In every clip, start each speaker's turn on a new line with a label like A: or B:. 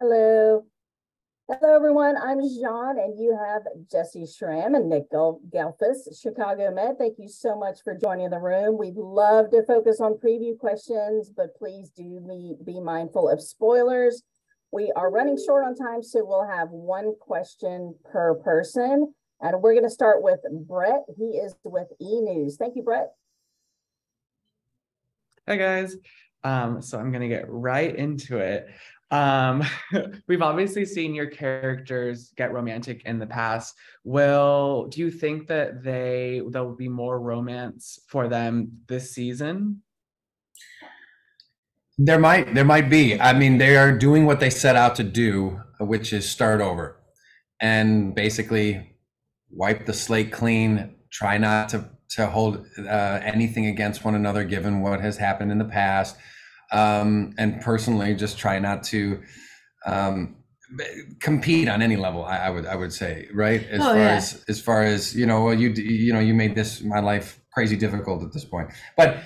A: Hello. Hello, everyone. I'm Jean, and you have Jessy Schram and Nick Gehlfuss, Chicago Med. Thank you so much for joining the room. We'd love to focus on preview questions, but please be mindful of spoilers. We are running short on time, so we'll have one question per person. And we're going to start with Brett. He is with E! News. Thank you, Brett.
B: Hi, guys. So I'm going to get right into it. We've obviously seen your characters get romantic in the past. Do you think that there'll be more romance for them this season?
C: There might be. I mean, they are doing what they set out to do, which is start over and basically wipe the slate clean. Try not to hold anything against one another, given what has happened in the past. And personally, just try not to compete on any level. I would say, right? As far as well, you made my life crazy difficult at this point. But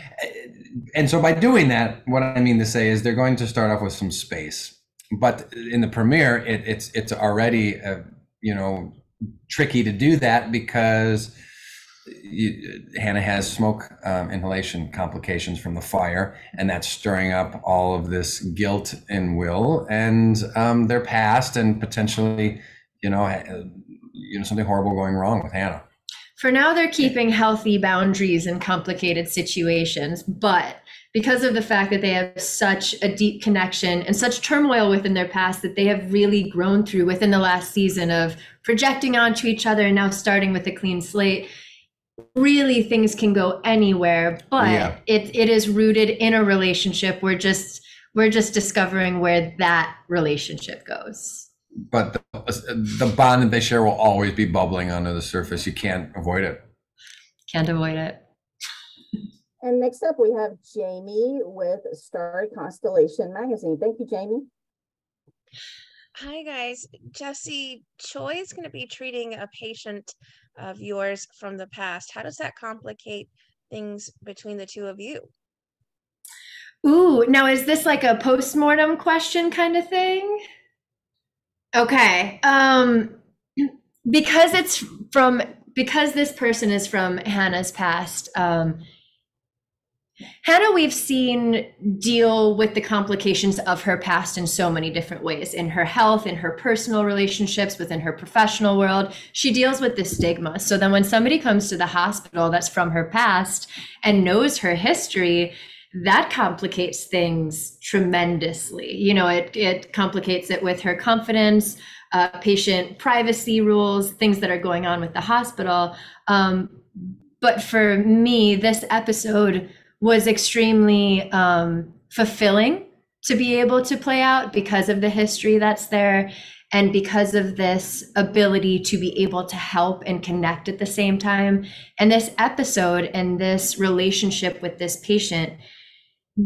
C: and so by doing that, what I mean to say is they're going to start off with some space. But in the premiere, it's already tricky to do that because Hannah has smoke inhalation complications from the fire, and that's stirring up all of this guilt in Will and their past, and potentially, something horrible going wrong with Hannah.
D: For now, they're keeping healthy boundaries in complicated situations, but because of the fact that they have such a deep connection and such turmoil within their past that they have really grown through within the last season of projecting onto each other and now starting with a clean slate, really things can go anywhere, but it is rooted in a relationship. We're just discovering where that relationship goes.
C: But the bond that they share will always be bubbling under the surface. You can't avoid it.
D: Can't avoid it.
A: And next up, we have Jamie with Starry Constellation Magazine. Thank you, Jamie.
E: Hi, guys. Jesse, Choi is going to be treating a patient of yours from the past. How does that complicate things between the two of you?
D: Ooh, now is this like a postmortem question kind of thing? Okay. Because this person is from Hannah's past, Hannah, we've seen deal with the complications of her past in so many different ways, in her health, in her personal relationships, within her professional world. She deals with this stigma. So then when somebody comes to the hospital that's from her past and knows her history, that complicates things tremendously. It complicates it with her confidence, patient privacy rules, things that are going on with the hospital. But for me, this episode was extremely fulfilling to be able to play out because of the history that's there and because of this ability to be able to help and connect at the same time. And this episode and this relationship with this patient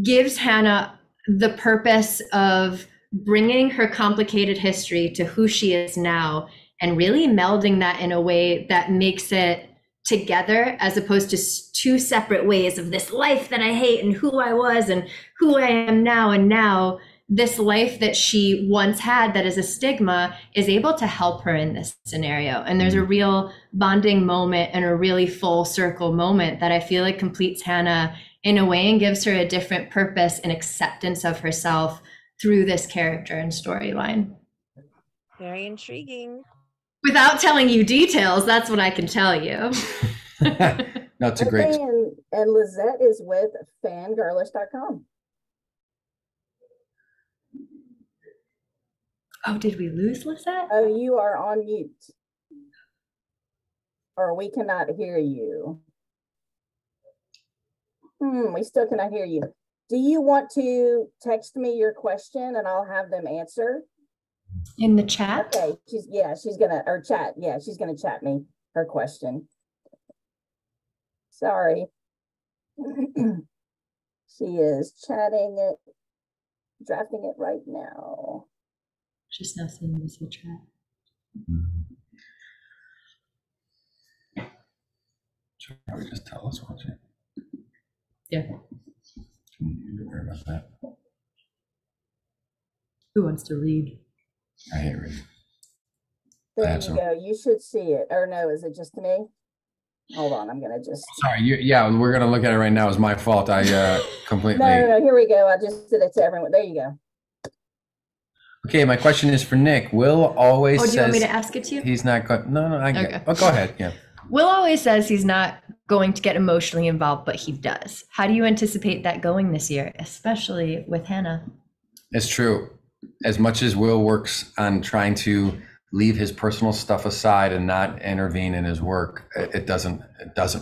D: gives Hannah the purpose of bringing her complicated history to who she is now and really melding that in a way that makes it together, as opposed to two separate ways of this life that I hate and who I was and who I am now. And now this life that she once had that is a stigma is able to help her in this scenario. And there's a real bonding moment and a really full circle moment that I feel like completes Hannah in a way and gives her a different purpose and acceptance of herself through this character and storyline.
E: Very intriguing.
D: Without telling you details, that's what I can tell you.
C: No, it's a great.
A: And Lizette is with fangirlish.com.
D: Oh, did we lose Lizette?
A: Oh, you are on mute. Or we cannot hear you. We still cannot hear you. Do you want to text me your question and I'll have them answer?
D: In the chat?
A: Okay, she's gonna chat me her question. Sorry. She is chatting it, drafting it right now.
D: Just now seeing this in chat.
C: She'll probably just tell us, won't she?
D: Yeah.
C: You worry about that.
D: Who wants to read?
C: I hate reading.
A: There you go. You should see it. Or no, is it just me? Hold on, I'm gonna just.
C: Sorry, yeah, we're gonna look at it right now. It's my fault. I completely.
A: No, here we go. I just did it to everyone. There you go.
C: Okay, my question is for Nick. Will always
D: do you want me
C: says
D: to ask it to you?
C: he's not going. No, I get.
D: Okay.
C: Oh, go ahead. Yeah.
D: Will always says he's not going to get emotionally involved, but he does. How do you anticipate that going this year, especially with Hannah?
C: It's true. As much as Will works on trying to leave his personal stuff aside and not intervene in his work, it doesn't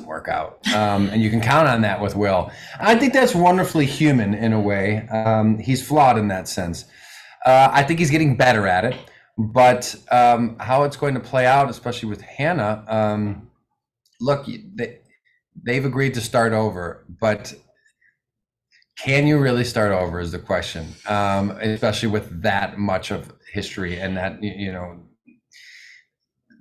C: work out. And you can count on that with Will. I think that's wonderfully human in a way. He's flawed in that sense. I think he's getting better at it, but how it's going to play out, especially with Hannah, look, they've agreed to start over, but can you really start over is the question, especially with that much of history and that,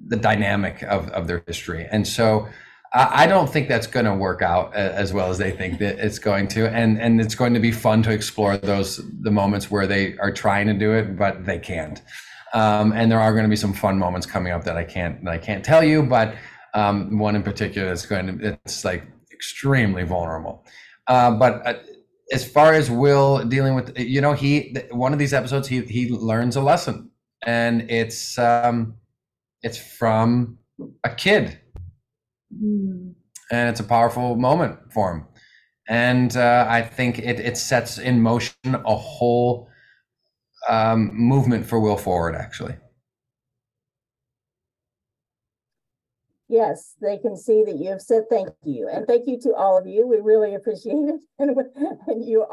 C: the dynamic of their history. And so I don't think that's going to work out as well as they think that it's going to. And it's going to be fun to explore the moments where they are trying to do it, but they can't. And there are going to be some fun moments coming up that I can't tell you, but one in particular it's like extremely vulnerable. But as far as Will dealing with, one of these episodes, he learns a lesson, and it's from a kid, and it's a powerful moment for him. And I think it sets in motion a whole movement for Will forward, actually.
A: Yes, they can see that you have said thank you. And thank you to all of you. We really appreciate it. And you are.